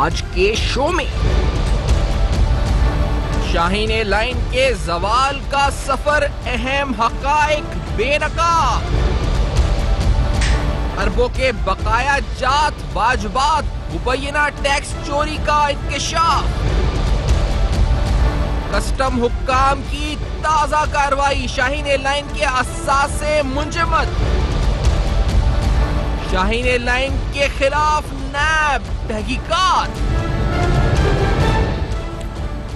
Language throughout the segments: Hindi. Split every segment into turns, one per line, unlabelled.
आज के शो में। शाहीन एयरलाइन के जवाल का सफर, अहम हकाइक बेनकाब, अरबों के बकाया जात वाजबात, मुबैना टैक्स चोरी का इंकशाफ, कस्टम हुक्काम की ताजा कार्रवाई, शाहीन एयरलाइन के असासे मुंजमद, शाहीन एयरलाइन के खिलाफ नैब तहकीकात।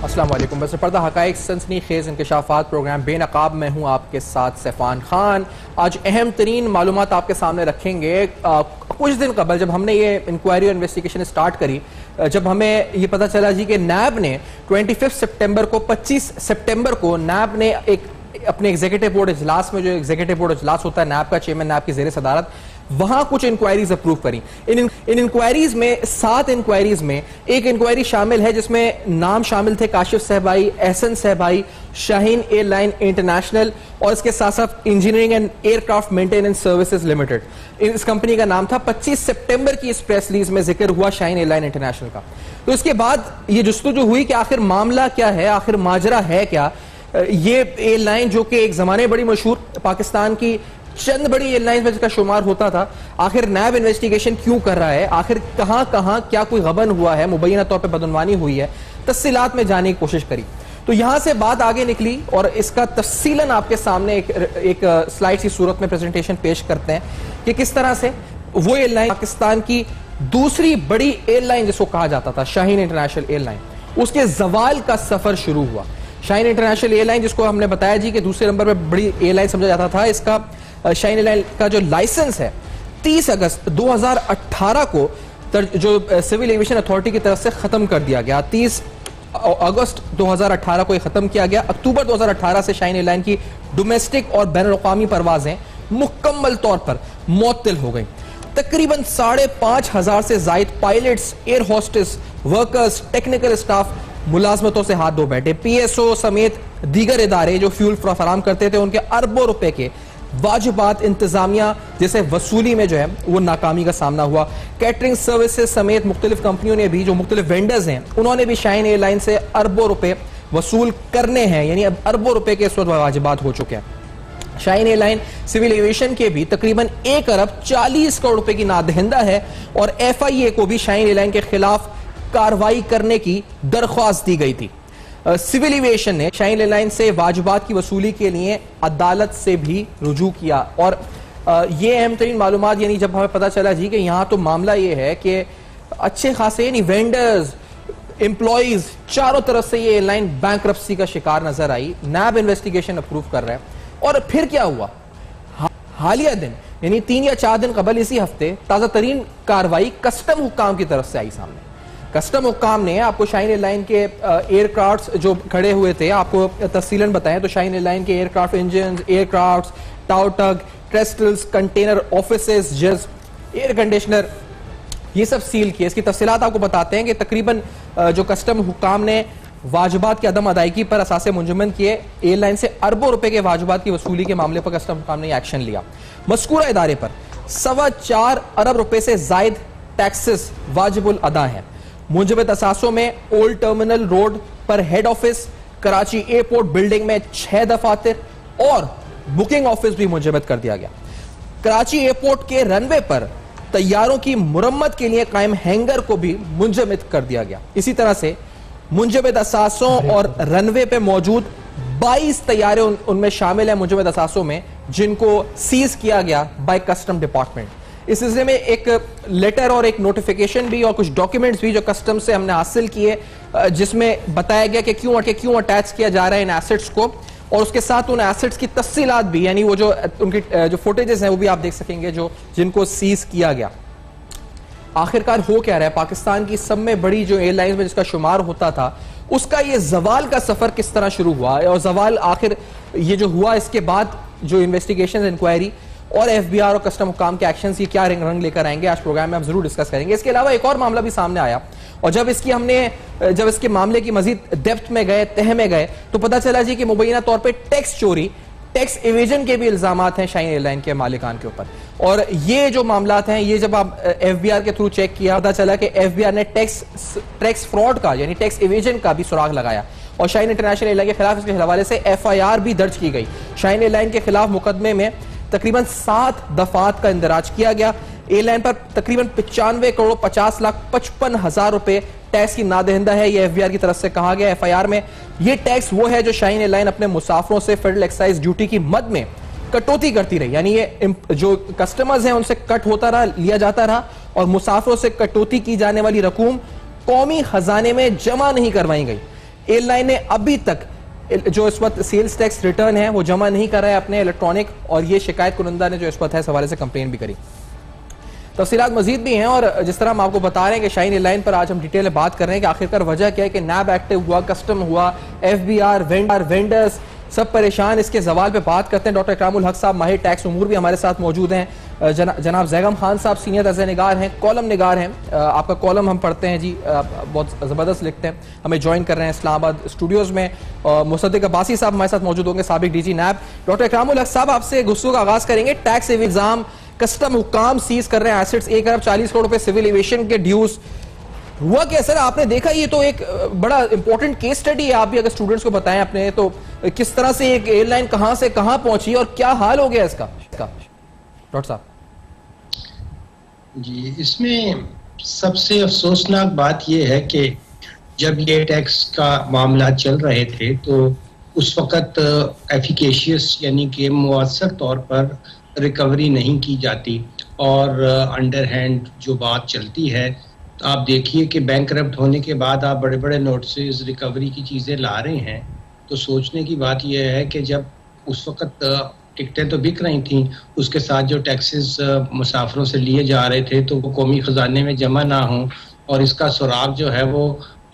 अस्सलाम वालेकुम। बस पर्दा हकाइक सनसनीखेज इंकशाफात प्रोग्राम बेनकाब में हूँ आपके साथ सैफान खान। आज अहम तरीन मालूमात आपके सामने रखेंगे। कुछ दिन कबल जब हमने ये इंक्वायरी और इन्वेस्टिगेशन स्टार्ट करी, जब हमें ये पता चला जी कि नैब ने 25 सितंबर को 25 सितंबर को नैब ने एक अपने एग्जीक्यूटिव बोर्ड इजलास में, जो एग्जीक्यूटिव बोर्ड इजलास होता है नैब का, चेयरमैन नैब की ज़ेर सदारत, वहां कुछ इंक्वायरीज अप्रूव करी। इन इंक्वायरीज में 7 इंक्वायरीज में एक इंक्वायरी शामिल है जिसमें नाम शामिल थे काशिफ सहबाई, एहसन सहबाई, शाहीन एयरलाइन इंटरनेशनल और इसके साथ साथ engineering and aircraft maintenance services limited, इस कंपनी का नाम था। 25 सितंबर की इस प्रेस रिलीज में जिक्र हुआ शाहीन एयरलाइन इंटरनेशनल का। तो इसके बाद ये जुस्तजू हुई कि आखिर मामला क्या है, आखिर माजरा है क्या। ये एयरलाइन जो कि एक जमाने बड़ी मशहूर पाकिस्तान की चंद बड़ी एयरलाइंस में जिसका शुमार होता था, आखिर नैब इन्वेस्टिगेशन क्यों कर रहा है, आखिर कहां कहां क्या कोई गबन हुआ है, मुबैना तौर पे बदनवानी हुई है, तफसीलात में जाने की कोशिश करी। तो यहां से बात आगे निकली और इसका तफसीलन आपके सामने एक स्लाइड की सूरत में प्रेजेंटेशन पेश करते हैं कि किस तरह से वो एयरलाइन, पाकिस्तान की दूसरी बड़ी एयरलाइन जिसको कहा जाता था शाहीन इंटरनेशनल एयरलाइन, उसके जवाल का सफर शुरू हुआ। शाहीन इंटरनेशनल एयरलाइन, जिसको हमने बताया जी कि दूसरे नंबर पर बड़ी एयरलाइन समझा जाता था, इसका शाहीन एयरलाइन का जो लाइसेंस है 30 अगस्त 2018 को जो सिविल एविएशन अथॉरिटी की तरफ से खत्म कर दिया गया। 30 अगस्त 2018 को यह खत्म किया गया। अक्टूबर 2018 से शाहीन एयरलाइन की डोमेस्टिक और बैनुल-अक़वामी परवाजें मुकम्मल तौर पर मुअत्तल हो गई। तकरीबन 5,500 से जायद pilots, air hostess, workers, technical staff मुलाजमतों से हाथ धो बैठे। पीएसओ समेत दीगर इदारे जो फ्यूल फराहम करते थे, उनके अरबों रुपए के वाजिबात इंतजामिया जैसे वसूली में जो है वो नाकामी का सामना हुआ। कैटरिंग सर्विसेज समेत मुख्तलिफ कंपनियों ने भी, जो मुख्तलिफ वेंडर्स हैं, उन्होंने भी शाहीन एयरलाइन से अरबों रुपए वसूल करने हैं, यानी अब अरबों रुपए के इस वक्त वाजिबात हो चुके हैं। शाहीन एयरलाइन सिविल एविएशन के भी तकरीबन 1 अरब 40 करोड़ रुपए की नादहिंदा है और FIA को भी शाहीन एयरलाइन के खिलाफ कार्रवाई करने की दरख्वास्त दी गई थी। सिविल एविएशन ने शाहीन एयरलाइन से वाजिबात की वसूली के लिए अदालत से भी रुजू किया और ये अहम तरीन मालूमात, यानी जब हमें पता चला जी कि यहाँ तो मामला ये है कि अच्छे खासे यानी वेंडर्स, एम्प्लॉइज, चारों तरफ से ये एयरलाइन बैंकरप्सी का शिकार नजर आई। नैब इन्वेस्टिगेशन अप्रूव कर रहा है और फिर क्या हुआ, हालिया दिन यानी 3 या 4 दिन कबल इसी हफ्ते ताजा तरीन कार्रवाई कस्टम हुक्काम की तरफ से आई सामने। कस्टम हुक्काम ने आपको शाहीन एयरलाइन के एयरक्राफ्ट जो खड़े हुए थे, आपको तफसीलन बताएं तो शाहीन एयरलाइन के एयरक्राफ्ट इंजन, एयरक्राफ्ट, टाउटग, ट्रेस्टल्स, कंटेनर ऑफिसेस, जज, एयर कंडीशनर, ये सब सील किए। इसकी तफसीलात आपको बताते हैं कि तकरीबन जो कस्टम हुक्काम ने वाजिबात की अदम अदायगी पर असासे मुंजमद किए, एयरलाइन से अरबों रुपए के वाजिबात की वसूली के मामले पर कस्टम हुक्काम ने एक्शन लिया। मज़कूरा इदारे पर 4.25 अरब रुपए से जायद टैक्सेस वाजिबुल अदा है। मुंजमद असासों में ओल्ड टर्मिनल रोड पर head office, Karachi airport building में 6 दफातर और बुकिंग ऑफिस भी मुंजमद कर दिया गया। कराची एयरपोर्ट के रनवे पर तैयारों की मुरम्मत के लिए कायम हैंगर को भी मुंजमद कर दिया गया। इसी तरह से मुंजमद असासों और रनवे पे मौजूद 22 तैयारे उनमें शामिल है मुंजमद असासों में, जिनको सीज किया गया बाय कस्टम डिपार्टमेंट। इस सिलसिले में एक लेटर और एक नोटिफिकेशन भी और कुछ डॉक्यूमेंट्स भी जो कस्टम से हमने हासिल किए, जिसमें बताया गया कि क्यों अटैच किया जा रहा है इन एसेट्स को, और उसके साथ उन एसेट्स की तफसीलात भी, यानी वो जो उनकी जो फुटेजेस हैं वो भी आप देख सकेंगे जो जिनको सीज किया गया। आखिरकार हो क्या रहा है, पाकिस्तान की सब में बड़ी जो एयरलाइंस में जिसका शुमार होता था, उसका ये जवाल का सफर किस तरह शुरू हुआ है और जवाल आखिर ये जो हुआ, इसके बाद जो इन्वेस्टिगेशन, इंक्वायरी और FBR और कस्टम हुक्काम के एक्शंस ये क्या रंग लेकर आएंगे, आज प्रोग्राम में हम जरूर डिस्कस करेंगे। इसके अलावा एक और मामला भी सामने आया और जब इसके मामले की मजीद डेप्थ में गए, तह में गए, तो पता चला जी कि मुबैना तौर पे टैक्स चोरी टैक्स इवेजन के भी इल्जामात हैं शाहीन एयरलाइन के मालिकान के ऊपर। और ये जो मामलात हैं, ये जब आप एफबीआर के थ्रू चेक किया, पता चला कि एफबीआर ने टैक्स फ्रॉड का यानी टैक्स इवेजन का भी सुराग लगाया और शाहीन इंटरनेशनल एयरलाइन के खिलाफ इसके हवाले से एफआईआर भी दर्ज की गई। शाहीन एयरलाइन के खिलाफ मुकदमे में तकरीबन 7 दफात का इंदराज किया गया। एयरलाइन पर तकरीबन 95 करोड़ 50 लाख 55 हजार रुपए टैक्स की नादहिंदा है, ये एफबीआर की तरफ से कहा गया एफआईआर में। ये टैक्स वो है जो शाहीन एयरलाइन अपने मुसाफिरों से फेडरल एक्साइज ड्यूटी की मद में कटौती करती रही, यानी ये जो कस्टमर्स हैं उनसे कट होता रहा, लिया जाता रहा और मुसाफिरों से कटौती की जाने वाली रकूम कौमी खजाने में जमा नहीं करवाई गई। एयरलाइन ने अभी तक जो इस वक्त सेल्स टैक्स रिटर्न है वो जमा नहीं कर रहा है अपने इलेक्ट्रॉनिक, और ये शिकायत कुनंदा ने जो इस वक्त है इस हवाले से कंप्लेन भी करी। तफसीलात मजीद भी हैं और जिस तरह हम आपको बता रहे हैं कि शाहीन एयरलाइन पर आज हम डिटेल में बात कर रहे हैं कि आखिरकार वजह क्या है कि नैब एक्टिव हुआ, कस्टम हुआ, एफबीआर, वेंडर्स सब परेशान। इसके जवाल पे बात करते हैं। डॉक्टर इकरामुल हक साहब माहिर टैक्स उमूर भी हमारे साथ मौजूद हैं। जनाब जैगम खान साहब सीनियर तर्ज़ निगार हैं, कॉलम निगार हैं, आपका कॉलम हम पढ़ते हैं जी, बहुत ज़बरदस्त लिखते हैं, हमें ज्वाइन कर रहे हैं इस्लामाबाद स्टूडियोज़ में। मुसद्दिक अब्बासी साहब हमारे साथ मौजूद होंगे, साबिक डीजी नैब। डॉक्टर इकरामुल हक साहब आपसे गुफ्तगू का आगाज़ करेंगे। टैक्स इल्ज़ाम, कस्टम हुकाम सीज कर रहे हैं एसेट्स, 1 अरब 40 करोड़ रुपए सिविल एविएशन के ड्यूज। हुआ क्या सर, आपने देखा, ये तो एक बड़ा इंपॉर्टेंट केस स्टडी है, आप भी अगर स्टूडेंट्स को बताएं अपने, तो किस तरह से एक एयरलाइन कहां से कहां पहुंची और क्या हाल हो गया इसका डॉक्टर साहब?
जी, इसमें सबसे अफसोसनाक बात यह है कि जब ये टैक्स का मामला चल रहे थे तो उस वक़्त एफिकेशियस यानी कि मुअस्सर तौर पर रिकवरी नहीं की जाती और अंडर हैंड जो बात चलती है, तो आप देखिए कि बैंकरप्ट होने के बाद आप बड़े बड़े नोटिस रिकवरी की चीज़ें ला रहे हैं। तो सोचने की बात यह है कि जब उस वक़्त टिकटें तो बिक रही थी, उसके साथ जो टैक्सेस मुसाफिरों से लिए जा रहे थे तो वो कौमी ख़जाने में जमा ना हों और इसका सुराग जो है वो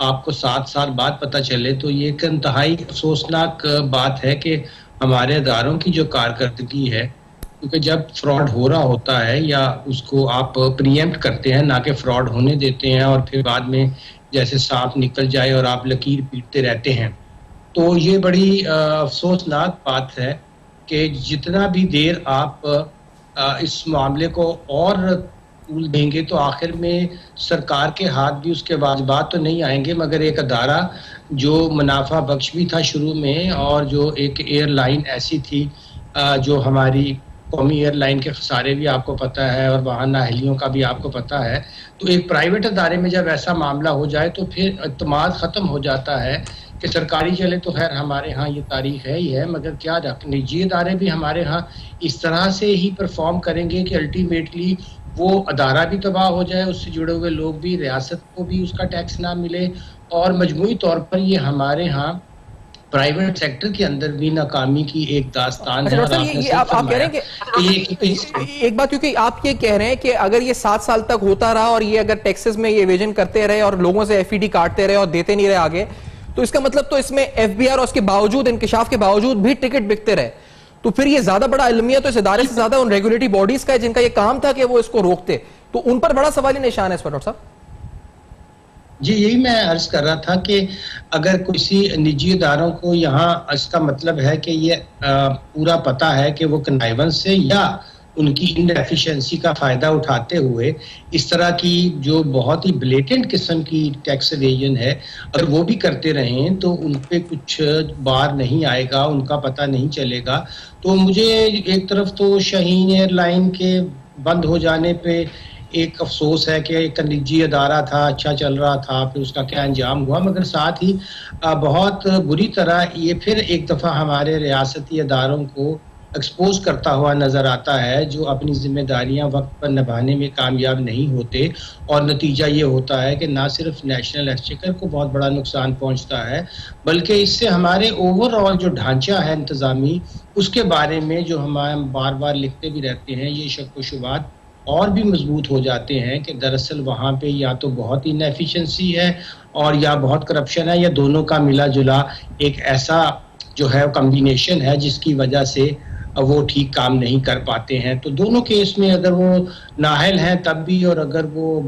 आपको 7 साल बाद पता चले, तो ये एक इंतहाई अफसोसनाक बात है कि हमारे अदारों की जो कारकर्दगी है, क्योंकि जब फ्रॉड हो रहा होता है या उसको आप प्रीएम्प्ट करते हैं, ना कि फ्रॉड होने देते हैं और फिर बाद में जैसे सांप निकल जाए और आप लकीर पीटते रहते हैं, तो ये बड़ी अफसोसनाक बात है कि जितना भी देर आप इस मामले को और तूल देंगे तो आखिर में सरकार के हाथ भी उसके वाजिबात तो नहीं आएंगे, मगर एक अदारा जो मुनाफा बख्श भी था शुरू में और जो एक एयरलाइन ऐसी थी जो हमारी कौमी एयरलाइन के खसारे भी आपको पता है और वहाँ नाअहलियों का भी आपको पता है, तो एक प्राइवेट अदारे में जब ऐसा मामला हो जाए तो फिर इत्मीनान ख़त्म हो जाता है कि सरकारी चले तो खैर हमारे यहाँ ये तारीख है ही है, मगर क्या निजी अदारे भी हमारे यहाँ इस तरह से ही परफॉर्म करेंगे कि अल्टीमेटली वो अदारा भी तबाह हो जाए, उससे जुड़े हुए लोग भी, रियासत को भी उसका टैक्स ना मिले और मजमूई तौर पर ये हमारे यहाँ प्राइवेट सेक्टर के अंदर भी नाकामी की एक दास्तान है।
ये आप कह रहे हैं कि एक बात, क्योंकि आप ये कह रहे हैं कि अगर ये 7 साल तक होता रहा और ये अगर टैक्सेस में ये एवेजन करते रहे और लोगों से एफईडी काटते रहे और देते नहीं रहे आगे, तो इसका मतलब तो इसमें एफबीआर और उसके बावजूद, इंकिशाफ के बावजूद भी टिकट बिकते रहे, तो फिर ये ज्यादा बड़ा अलमिया तो इस इदारे से ज्यादा उन रेगुलेटरी बॉडीज का है जिनका ये काम था कि वो इसको रोकते, तो उन पर बड़ा सवाली निशान है इस पर डॉक्टर साहब।
जी, यही मैं अर्ज कर रहा था कि अगर किसी निजी इदारों को यहाँ इसका मतलब है कि ये पूरा पता है कि वो कनाइवेंस से या उनकी इनएफिशिएंसी का फ़ायदा उठाते हुए इस तरह की जो बहुत ही ब्लेटेंट किस्म की टैक्स एवेजन है, अगर वो भी करते रहें तो उन पे कुछ बार नहीं आएगा, उनका पता नहीं चलेगा। तो मुझे एक तरफ तो शाहीन एयरलाइन के बंद हो जाने पे एक अफसोस है कि एक निजी अदारा था, अच्छा चल रहा था, फिर उसका क्या अंजाम हुआ, मगर साथ ही बहुत बुरी तरह ये फिर एक दफ़ा हमारे रियासती अदारों को एक्सपोज करता हुआ नज़र आता है, जो अपनी जिम्मेदारियां वक्त पर निभाने में कामयाब नहीं होते और नतीजा ये होता है कि ना सिर्फ नेशनल एक्सचेकर को बहुत बड़ा नुकसान पहुंचता है, बल्कि इससे हमारे ओवरऑल जो ढांचा है इंतज़ामी, उसके बारे में जो हम बार बार लिखते भी रहते हैं, ये शक व शुबात और भी मजबूत हो जाते हैं कि दरअसल वहाँ पे या तो बहुत ही इनएफिशिएंसी है और या बहुत करप्शन है, या दोनों का मिला जुला एक ऐसा जो है कम्बिनेशन है जिसकी वजह से वो ठीक काम नहीं कर पाते हैं। तो दोनों केस में अगर वो नाअहल हैं तब भी और अगर वो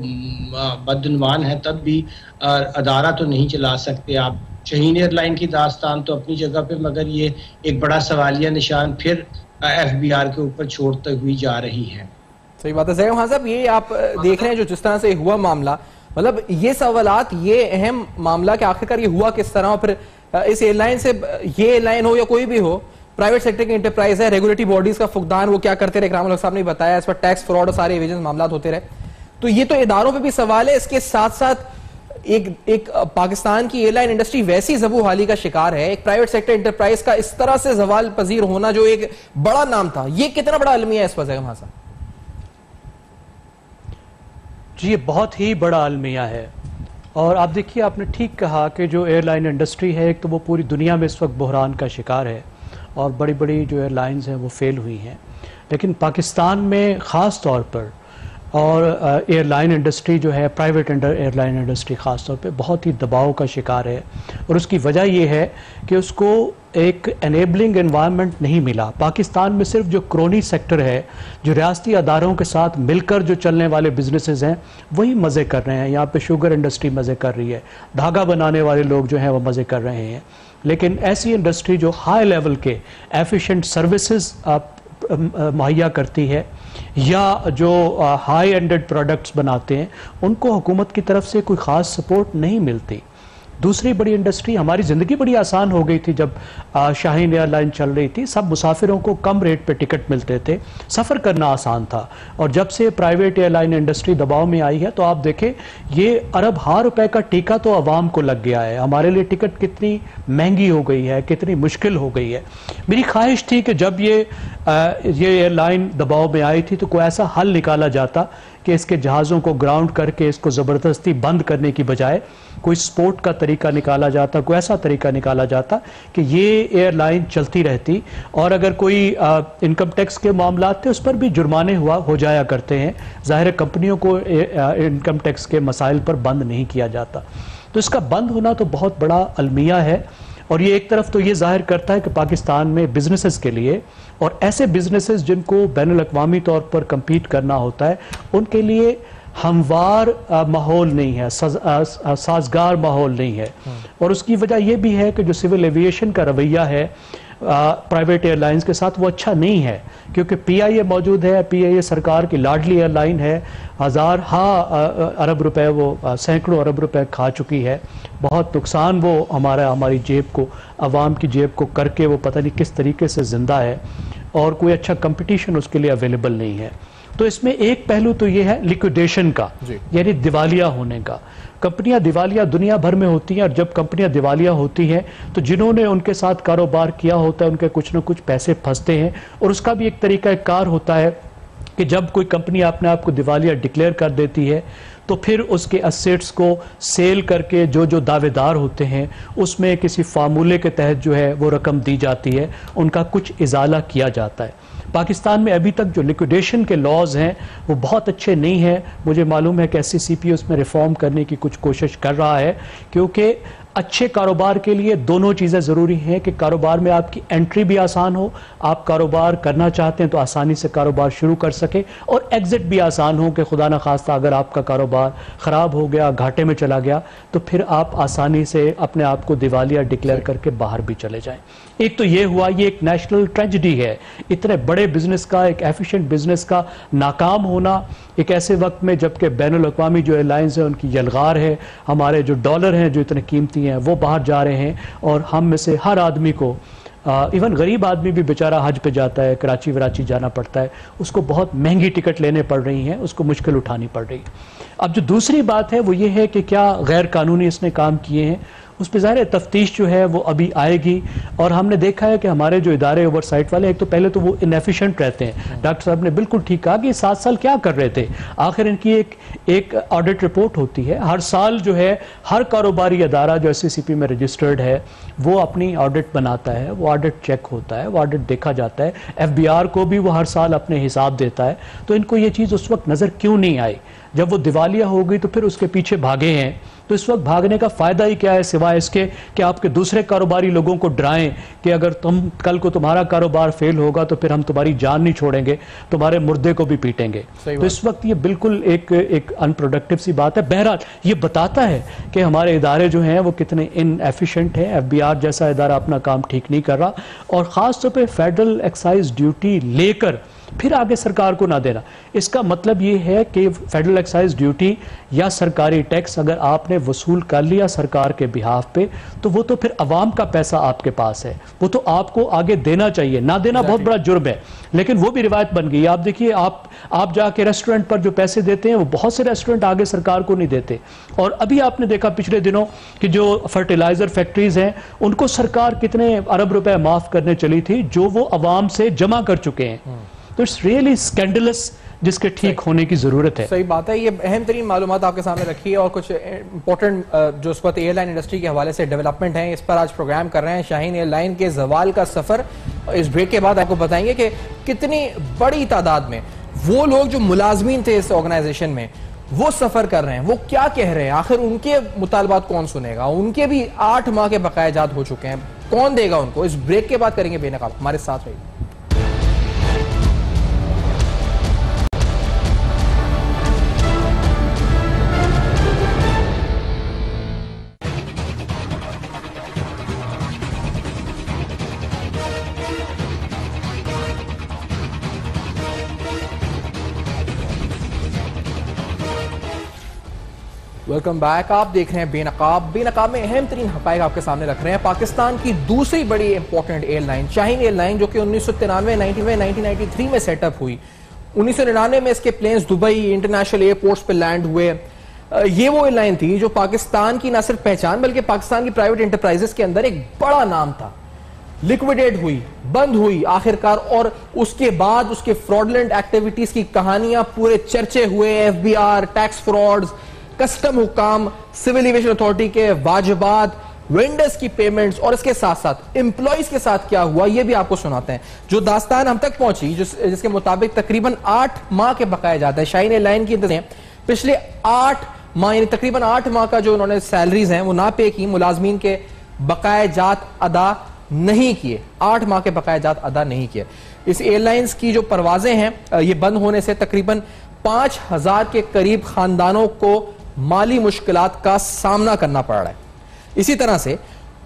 बदनुमान है तब भी अदारा तो नहीं चला सकते आप शाहीन एयरलाइन की दास्तान तो अपनी जगह पे, मगर ये एक बड़ा सवालिया निशान फिर FBR के ऊपर छोड़ते हुई जा रही है।
सही बात है ज़ैम खान साहब, ये आप देख रहे हैं जो जिस तरह से हुआ मामला, मतलब ये सवालात, ये अहम मामला कि आखिरकार ये हुआ किस तरह, और फिर इस एयरलाइन से, ये एयरलाइन हो या कोई भी हो, प्राइवेट सेक्टर की इंटरप्राइज है, रेगुलेटरी बॉडीज का फुकदान वो क्या करते रहे, इकरामुल हक साहब ने बताया, इस पर टैक्स फ्रॉड और सारे एविडेंस मामला होते रहे, तो ये तो इदारों पे भी सवाल है। इसके साथ साथ एक पाकिस्तान की एयरलाइन इंडस्ट्री वैसी ज़बू हाली का शिकार है, एक प्राइवेट सेक्टर इंटरप्राइज का इस तरह से जवाल पजीर होना जो एक बड़ा नाम था, ये कितना बड़ा अलमिया है इस पर ज़ैम खान साहब?
जी, ये बहुत ही बड़ा अलमिया है। और आप देखिए, आपने ठीक कहा कि जो एयरलाइन इंडस्ट्री है, एक तो वो पूरी दुनिया में इस वक्त बहरान का शिकार है और बड़ी बड़ी जो एयरलाइंस हैं वो फेल हुई हैं, लेकिन पाकिस्तान में ख़ास तौर पर और एयरलाइन इंडस्ट्री जो है, प्राइवेट एयरलाइन इंडस्ट्री ख़ास तौर पे बहुत ही दबाव का शिकार है। और उसकी वजह ये है कि उसको एक एनेबलिंग एनवायरनमेंट नहीं मिला। पाकिस्तान में सिर्फ जो क्रोनी सेक्टर है, जो रियासती अदारों के साथ मिलकर जो चलने वाले बिजनेसेस हैं, वही मज़े कर रहे हैं। यहाँ पे शुगर इंडस्ट्री मज़े कर रही है, धागा बनाने वाले लोग जो हैं वो मज़े कर रहे हैं। लेकिन ऐसी इंडस्ट्री जो हाई लेवल के एफिशिएंट सर्विसेज मुहैया करती है या जो हाई एंडेड प्रोडक्ट्स बनाते हैं, उनको हुकूमत की तरफ से कोई ख़ास सपोर्ट नहीं मिलती। दूसरी बड़ी इंडस्ट्री, हमारी ज़िंदगी बड़ी आसान हो गई थी जब शाहीन एयरलाइन चल रही थी, सब मुसाफिरों को कम रेट पे टिकट मिलते थे, सफ़र करना आसान था। और जब से प्राइवेट एयरलाइन इंडस्ट्री दबाव में आई है, तो आप देखें ये अरब रुपए का टीका तो आवाम को लग गया है। हमारे लिए टिकट कितनी महंगी हो गई है, कितनी मुश्किल हो गई है। मेरी ख्वाहिश थी कि जब ये एयरलाइन दबाव में आई थी तो कोई ऐसा हल निकाला जाता कि इसके जहाज़ों को ग्राउंड करके इसको ज़बरदस्ती बंद करने की बजाय कोई स्पोर्ट का तरीका निकाला जाता, कोई ऐसा तरीका निकाला जाता कि ये एयरलाइन चलती रहती। और अगर कोई इनकम टैक्स के मामला थे, उस पर भी जुर्माने हो जाया करते हैं। ज़ाहिर कंपनियों को इनकम टैक्स के मसाइल पर बंद नहीं किया जाता। तो इसका बंद होना तो बहुत बड़ा अलमिया है। और ये एक तरफ तो ये जाहिर करता है कि पाकिस्तान में बिजनेसेस के लिए, और ऐसे बिजनेसेस जिनको बैनुल-अक़वामी तौर पर कम्पीट करना होता है, उनके लिए हमवार माहौल नहीं है, साजगार माहौल नहीं है। और उसकी वजह यह भी है कि जो सिविल एविएशन का रवैया है प्राइवेट एयरलाइंस के साथ, वो अच्छा नहीं है, क्योंकि PIA मौजूद है। PIA सरकार की लाडली एयरलाइन है, अरब रुपए, वो सैकड़ों अरब रुपए खा चुकी है। बहुत नुकसान वो हमारी जेब को, आवाम की जेब को करके वो पता नहीं किस तरीके से ज़िंदा है, और कोई अच्छा कंपटीशन उसके लिए अवेलेबल नहीं है। तो इसमें एक पहलू तो ये है लिक्विडेशन का, यानी दिवालिया होने का। कंपनियां दिवालिया दुनिया भर में होती हैं, और जब कंपनियां दिवालिया होती हैं तो जिन्होंने उनके साथ कारोबार किया होता है, उनके कुछ ना कुछ पैसे फंसते हैं। और उसका भी एक तरीका कार होता है कि जब कोई कंपनी अपने आप को दिवालिया डिक्लेयर कर देती है, तो फिर उसके एसेट्स को सेल करके जो दावेदार होते हैं, उसमें किसी फार्मूले के तहत जो है वो रकम दी जाती है, उनका कुछ इजाला किया जाता है। पाकिस्तान में अभी तक जो लिक्विडेशन के लॉज हैं वो बहुत अच्छे नहीं हैं। मुझे मालूम है कि SCCP उसमें रिफॉर्म करने की कुछ कोशिश कर रहा है, क्योंकि अच्छे कारोबार के लिए दोनों चीज़ें ज़रूरी हैं कि कारोबार में आपकी एंट्री भी आसान हो, आप कारोबार करना चाहते हैं तो आसानी से कारोबार शुरू कर सके, और एग्ज़िट भी आसान हो कि खुदा न खास्ता अगर आपका कारोबार ख़राब हो गया, घाटे में चला गया, तो फिर आप आसानी से अपने आप को दिवालिया डिक्लेयर करके बाहर भी चले जाएं। एक तो ये हुआ, ये एक नेशनल ट्रेजेडी है, इतने बड़े बिजनेस का, एक एफिशिएंट बिजनेस का नाकाम होना एक ऐसे वक्त में जबकि बैनुल-अक़वामी जो एयरलाइंस हैं उनकी यलगार है, हमारे जो डॉलर हैं जो इतने कीमती हैं वो बाहर जा रहे हैं, और हम में से हर आदमी को, इवन गरीब आदमी भी बेचारा हज पे जाता है, कराची वराची जाना पड़ता है, उसको बहुत महंगी टिकट लेने पड़ रही हैं, उसको मुश्किल उठानी पड़ रही है। अब जो दूसरी बात है वो ये है कि क्या गैर कानूनी इसने काम किए हैं, उस पर ज़ाहिर तफ्तीश जो है वो अभी आएगी। और हमने देखा है कि हमारे जो इदारे ओवरसाइट वाले, एक तो पहले तो वो इनएफिशिएंट रहते हैं। डॉक्टर साहब ने बिल्कुल ठीक कहा कि 7 साल क्या कर रहे थे। आखिर इनकी एक ऑडिट रिपोर्ट होती है हर साल, जो है हर कारोबारी अदारा जो SCCP में रजिस्टर्ड है वो अपनी ऑडिट बनाता है, वो ऑडिट चेक होता है, वो ऑडिट देखा जाता है। FBR को भी वो हर साल अपने हिसाब देता है। तो इनको ये चीज़ उस वक्त नज़र क्यों नहीं आई? जब वो दिवालिया हो गई तो फिर उसके पीछे भागे हैं तो इस वक्त भागने का फायदा ही क्या है सिवाय इसके कि आपके दूसरे कारोबारी लोगों को डराएं कि अगर तुम कल को तुम्हारा कारोबार फेल होगा तो फिर हम तुम्हारी जान नहीं छोड़ेंगे, तुम्हारे मुर्दे को भी पीटेंगे। तो इस वक्त ये बिल्कुल एक अनप्रोडक्टिव सी बात है। बहरहाल ये बताता है कि हमारे इदारे जो हैं वो कितने इनएफिशिएंट हैं। FBI जैसा इदारा अपना काम ठीक नहीं कर रहा, और ख़ास तौर पे फेडरल एक्साइज ड्यूटी लेकर फिर आगे सरकार को ना देना। इसका मतलब ये है कि फेडरल एक्साइज ड्यूटी या सरकारी टैक्स अगर आपने वसूल कर लिया सरकार के बिहाफ पे, तो वो तो फिर अवाम का पैसा आपके पास है, वो तो आपको आगे देना चाहिए। ना देना बहुत बड़ा जुर्म है, लेकिन वो भी रिवायत बन गई। आप देखिए, आप जाके रेस्टोरेंट पर जो पैसे देते हैं वो बहुत से रेस्टोरेंट आगे सरकार को नहीं देते। और अभी आपने देखा पिछले दिनों कि जो फर्टिलाइजर फैक्ट्रीज हैं उनको सरकार कितने अरब रुपए माफ करने चली थी जो वो अवाम से जमा कर चुके हैं। तो इट्स रियली स्कैंडलस, जिसके ठीक होने की जरूरत है।
सही बात है। ये अहम तरीन मालूमात आपके सामने रखी है, और कुछ इंपॉर्टेंट जो इस वक्त एयरलाइन इंडस्ट्री के हवाले से डेवलपमेंट है, इस पर आज प्रोग्राम कर रहे हैं। शाहीन एयरलाइन के जवाल का सफर, इस ब्रेक के बाद आपको बताएंगे कि कितनी बड़ी तादाद में वो लोग जो मुलाजमीन थे इस ऑर्गेनाइजेशन में वो सफर कर रहे हैं, वो क्या कह रहे हैं, आखिर उनके मुतालबात कौन सुनेगा। उनके भी 8 माह के बकाया जात हो चुके हैं, कौन देगा उनको। इस ब्रेक के बाद करेंगे बेनकाब। हमारे साथ रहिए। Welcome back. आप देख रहे हैं बेनकाब। बेनकाब में अहम तरीन हकायक आपके सामने रख रहे हैं। पाकिस्तान की दूसरी बड़ी इंपॉर्टेंट एयरलाइन शाहीन एयरलाइन, जो कि 1993, 1993 में सेटअप हुई। 1999 में इसके प्लेन्स दुबई इंटरनेशनल एयरपोर्ट्स पर लैंड हुए। ये वो एयरलाइन थी जो पाकिस्तान की न सिर्फ पहचान बल्कि पाकिस्तान की प्राइवेट एंटरप्राइजेस के अंदर एक बड़ा नाम था। लिक्विडेट हुई, बंद हुई आखिरकार, और उसके बाद उसके फ्रॉडलेंट एक्टिविटीज की कहानियां पूरे चर्चे हुए। FBI, टैक्स फ्रॉड्स, कस्टम हुकाम, सिविल एविएशन अथॉरिटी के वाजिबात, वेंडर्स की पेमेंट्स, और इसके साथ साथ एम्प्लॉइज के साथ क्या हुआ ये भी आपको सुनाते हैं। जो दास्तान हम तक पहुंची जिसके मुताबिक तकरीबन 8 माह के बकाया जाता है। शाहीन एयरलाइन की पिछले 8 माह यानी तकरीबन 8 माह का जो उन्होंने सैलरीज हैं वो ना पे की, मुलाजमीन के बकाया जात अदा नहीं किए, 8 माह के बकाया जात अदा नहीं किए। इस एयरलाइंस की जो परवाजें हैं ये बंद होने से तकरीबन 5000 के करीब खानदानों को माली मुश्किलात का सामना करना पड़ रहा है। इसी तरह से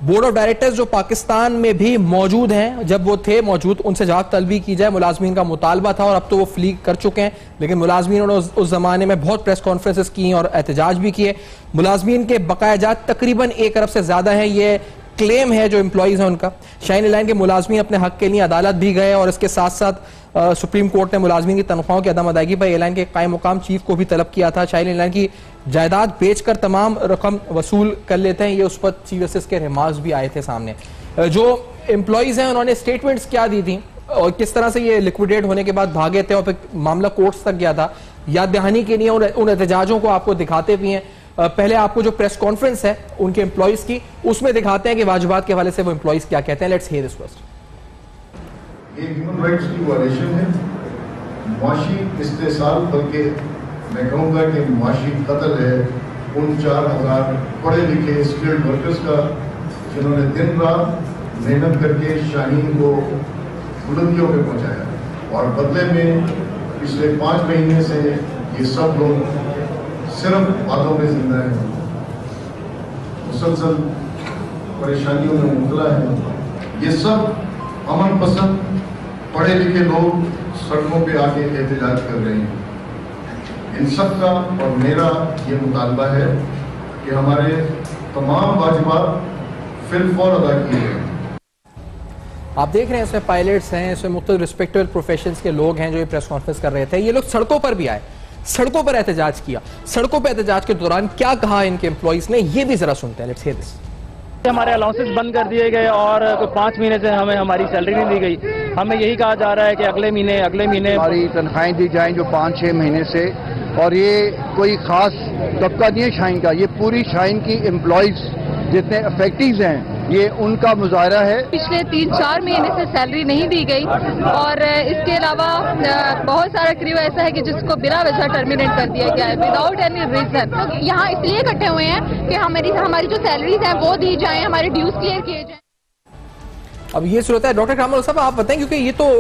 बोर्ड ऑफ डायरेक्टर्स जो पाकिस्तान में भी मौजूद हैं, जब वो थे मौजूद, उनसे जवाब तलबी की जाए, मुलाजमीन का मुतालबा था, और अब तो वो फ्ली कर चुके हैं। लेकिन मुलाजमीन ने उस जमाने में बहुत प्रेस कॉन्फ्रेंसेस की और एहतजाज भी किए। मुलाजमीन के बकायाजात तकरीबन 1 अरब से ज्यादा है, ये क्लेम है जो एम्प्लॉइज है उनका। शाहीन एयरलाइन के मुलाजमीन अपने हक के लिए अदालत भी गए, और इसके साथ साथ सुप्रीम कोर्ट ने मुलाजमीन की तनख्वाहों की अदम अदायगी पर एयरलाइन के कायम मुकाम चीफ को भी तलब किया था। शाहीन एयरलाइन की जायदाद बेचकर तमाम रकम वसूल कर लेते हैं, ये उस पर चीफ जस्टिस के रिमार्क्स भी आए थे सामने। जो एम्प्लॉइज हैं उन्होंने स्टेटमेंट्स क्या दी थी और किस तरह से ये लिक्विडेट होने के बाद भागे थे और फिर मामला कोर्ट्स तक गया था, याद दहानी के लिए उन एहतजाजों को आपको दिखाते भी हैं। पहले आपको जो प्रेस कॉन्फ्रेंस है उनके एम्प्लॉइज की, उसमें दिखाते हैं कि वाजिबात के हवाले से वो एम्प्लॉइज क्या कहते हैं। Let's hear this first.
ये ह्यूमन राइट्स की वायलेशन है, मुआशी इस्तेसाल, बल्कि मैं कहूँगा कि मुआशी कत्ल है उन 4000 पढ़े लिखे स्किल्ड वर्कर्स का जिन्होंने दिन रात मेहनत करके शाहीन को बुलंदियों पे पहुँचाया, और बदले में पिछले 5 महीने से ये सब लोग सिर्फ बातों में जिंदा है, मुसलसल परेशानियों में मुबतला है। ये सब अमन पसंद पढ़े लिखे लोग सड़कों पे आके एहतजाज कर रहे हैं। इन सब का और मेरा ये मुतालबा है कि हमारे तमाम वाजिबात फिलफौर अदा किए जाएं।
आप देख रहे हैं इसमें पायलट्स हैं, इसमें मुख्तलिफ रिस्पेक्टेबल प्रोफेशंस के लोग हैं जो ये प्रेस कॉन्फ्रेंस कर रहे थे। ये लोग सड़कों पर भी आए, सड़कों पर एहतजाज किया। सड़कों पर एहतजाज के दौरान क्या कहा इनके एम्प्लॉइज ने, ये भी जरा सुनते हैं। Let's hear this.
हमारे अलाउंसेस बंद कर दिए गए और 5 महीने से हमें हमारी सैलरी नहीं दी गई। हमें यही कहा जा रहा है कि अगले महीने
हमारी तनख्वाहें दी जाएं जो 5-6 महीने से, और ये कोई खास तबका नहीं है शाहीन का, ये पूरी शाहीन की एम्प्लॉइज जितने अफेक्टिव्स हैं ये उनका मुजाहरा है।
पिछले 3-4 महीने से सैलरी नहीं दी गई और इसके अलावा बहुत सारा क्रू ऐसा है कि जिसको बिना वजह टर्मिनेट कर दिया गया है विदाउट एनी रीजन। तो यहाँ इसलिए इकट्ठे हुए हैं कि हमारी जो सैलरीज हैं वो दी जाएं, हमारे ड्यूज क्लियर किए जाएं।
अब ये सूरत है डॉक्टर कामरुल साहब, आप बताएं, क्योंकि ये तो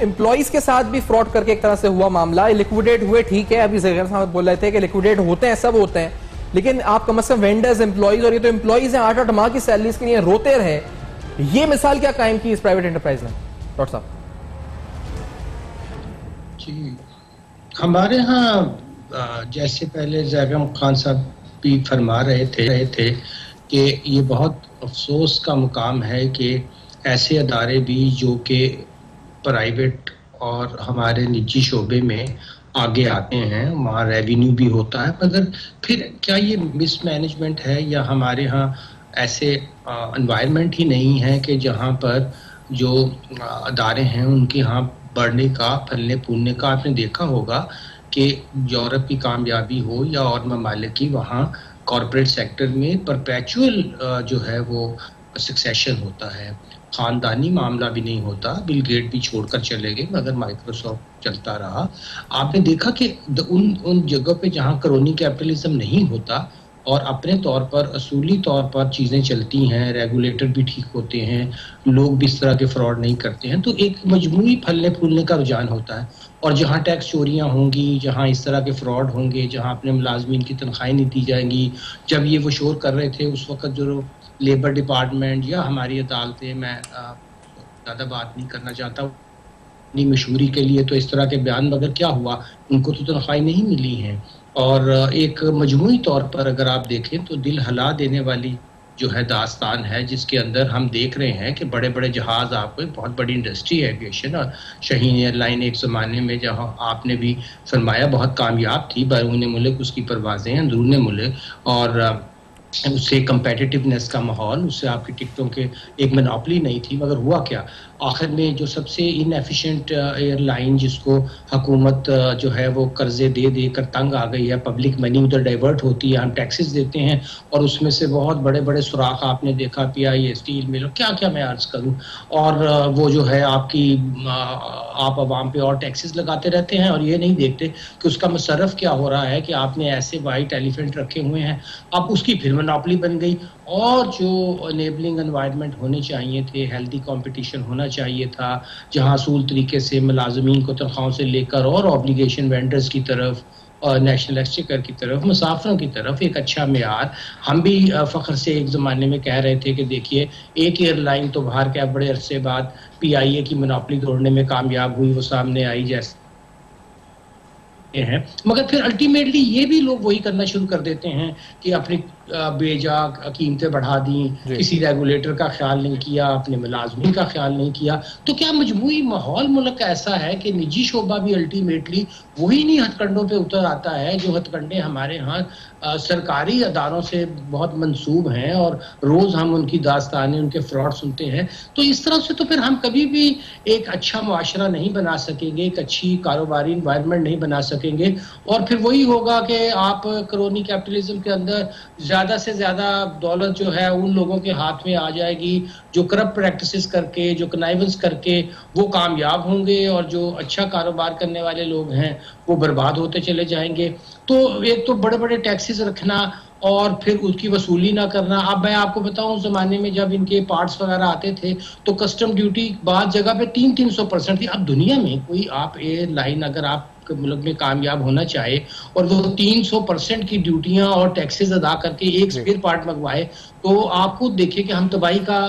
एम्प्लॉइज के साथ भी फ्रॉड करके एक तरह से हुआ मामला, लिक्विडेट हुए, ठीक है, अभी ज़हीर साहब बोल रहे थे कि लिक्विडेट होते हैं, सब होते हैं, लेकिन आप कम से कम वेंडर्स, एम्प्लॉइज, और ये तो एम्प्लॉइज हैं 8-8 माह की सैलरीज के लिए रोते रहे, ये मिसाल क्या कायम की इस प्राइवेट एंटरप्राइज ने डॉक्टर साहब?
जी, हमारे यहाँ जैसे पहले ज़ैगम खान साहब भी फरमा रहे थे कि ये बहुत अफसोस का मुकाम है कि ऐसे अदारे भी जो कि प्राइवेट और हमारे निजी शोबे में आगे आते हैं, वहाँ रेवेन्यू भी होता है, मगर फिर क्या ये मिसमैनेजमेंट है या हमारे यहाँ ऐसे एनवायरनमेंट ही नहीं है कि जहाँ पर जो अदारे हैं उनके यहाँ बढ़ने का, फलने फूलने का? आपने देखा होगा कि यूरोप की कामयाबी हो या और ममालिक की, वहाँ कॉरपोरेट सेक्टर में परपेचुअल जो है वो सक्सेशन होता है, खानदानी मामला भी नहीं होता। बिल गेट भी छोड़कर चले गए मगर माइक्रोसॉफ्ट चलता रहा। आपने देखा कि उन जगह पे जहाँ क्रोनी कैपिटलिज्म नहीं होता और अपने तौर पर, असूली तौर पर चीज़ें चलती हैं, रेगुलेटर भी ठीक होते हैं, लोग भी इस तरह के फ्रॉड नहीं करते हैं, तो एक मजमूई फलने फूलने का रुझान होता है। और जहाँ टैक्स चोरियाँ होंगी, जहाँ इस तरह के फ्रॉड होंगे, जहाँ अपने मुलाजमीन की तनख्वाहें नहीं दी जाएंगी, जब ये वो शोर कर रहे थे उस वक्त जो लेबर डिपार्टमेंट या हमारी अदालतें, मैं ज़्यादा बात नहीं करना चाहता अपनी मशहूरी के लिए, तो इस तरह के बयान, मगर क्या हुआ, उनको तो तनख्वाहें नहीं मिली हैं। और एक मजमूई तौर पर अगर आप देखें तो दिल हिला देने वाली जो है दास्तान है, जिसके अंदर हम देख रहे हैं कि बड़े बड़े जहाज़, आपको एक बहुत बड़ी इंडस्ट्री है एविएशन, और शाहीन एयरलाइन एक ज़माने में, जहाँ आपने भी फरमाया, बहुत कामयाब थी, बैरून मुल्क उसकी परवाज़ें, अंदरून मुल्क, और उससे कंपेटिटिवनेस का माहौल, उससे आपकी टिकटों के एक मोनोपोली नहीं थी। मगर हुआ क्या, आखिर में जो सबसे इनएफिशिएंट एयरलाइन, जिसको हुकूमत जो है वो कर्जे दे दे कर तंग आ गई है, पब्लिक मनी उधर डाइवर्ट होती है, हम टैक्सेस देते हैं और उसमें से बहुत बड़े बड़े सुराख आपने देखा, पीआईए, स्टील मिल, क्या क्या मैं अर्ज करूं, और वो जो है आपकी आप आवाम पे और टैक्सेस लगाते रहते हैं और ये नहीं देखते कि उसका मुसरफ क्या हो रहा है, कि आपने ऐसे वाइट एलिफेंट रखे हुए हैं, अब उसकी फिर मोनोपोली बन गई। और जो एनेबलिंग एनवायरनमेंट होने चाहिए थे, हेल्दी कंपटीशन होना चाहिए था, जहां असूल तरीके से मुलाजमीन को तनख्वाहों से लेकर और ऑब्लिगेशन वेंडर्स की तरफ और नेशनल एक्सचेकर की तरफ, मुसाफिरों की तरफ एक अच्छा मेयार, हम भी फ़ख्र से एक ज़माने में कह रहे थे कि देखिए एक एयरलाइन तो बाहर के बड़े अरसे बाद पीआईए की मोनोपोली तोड़ने में कामयाब हुई, वो सामने आई जैसे हैं, मगर फिर अल्टीमेटली ये भी लोग वही करना शुरू कर देते हैं कि अपनी बेजा कीमतें बढ़ा दी, किसी रेगुलेटर का ख्याल नहीं किया, अपने मुलाजमीन का ख्याल नहीं किया। तो क्या मजमूई माहौल मुल्क का ऐसा है कि निजी शोबा भी अल्टीमेटली वही नहीं हथकंडों पे उतर आता है जो हथकंडे हमारे यहाँ सरकारी अदारों से बहुत मंसूब हैं, और रोज़ हम उनकी दास्तानें, उनके फ्रॉड सुनते हैं। तो इस तरह से तो फिर हम कभी भी एक अच्छा मुआशरा नहीं बना सकेंगे, एक अच्छी कारोबारी इन्वायरमेंट नहीं बना सकेंगे, और फिर वही होगा कि आप क्रोनी कैपिटलिज्म के अंदर ज़्यादा से ज़्यादा दौलत जो है उन लोगों के हाथ में आ जाएगी जो करप्ट प्रैक्टिसेस करके, जो कनाइवेंस करके वो कामयाब होंगे, और जो अच्छा कारोबार करने वाले लोग हैं वो बर्बाद होते चले जाएंगे। तो एक तो बड़े बड़े टैक्सेस रखना और फिर उसकी वसूली ना करना। अब मैं आपको बताऊं, उस जमाने में जब इनके पार्ट्स वगैरह आते थे तो कस्टम ड्यूटी बाद जगह पे 300-300% थी। अब दुनिया में कोई आप एयरलाइन अगर आप मुल्क में कामयाब होना चाहे और वो 300% की ड्यूटियां और टैक्सेस अदा करके एक स्पेयर पार्ट मंगवाए, तो आप खुद देखिए कि हम तबाही का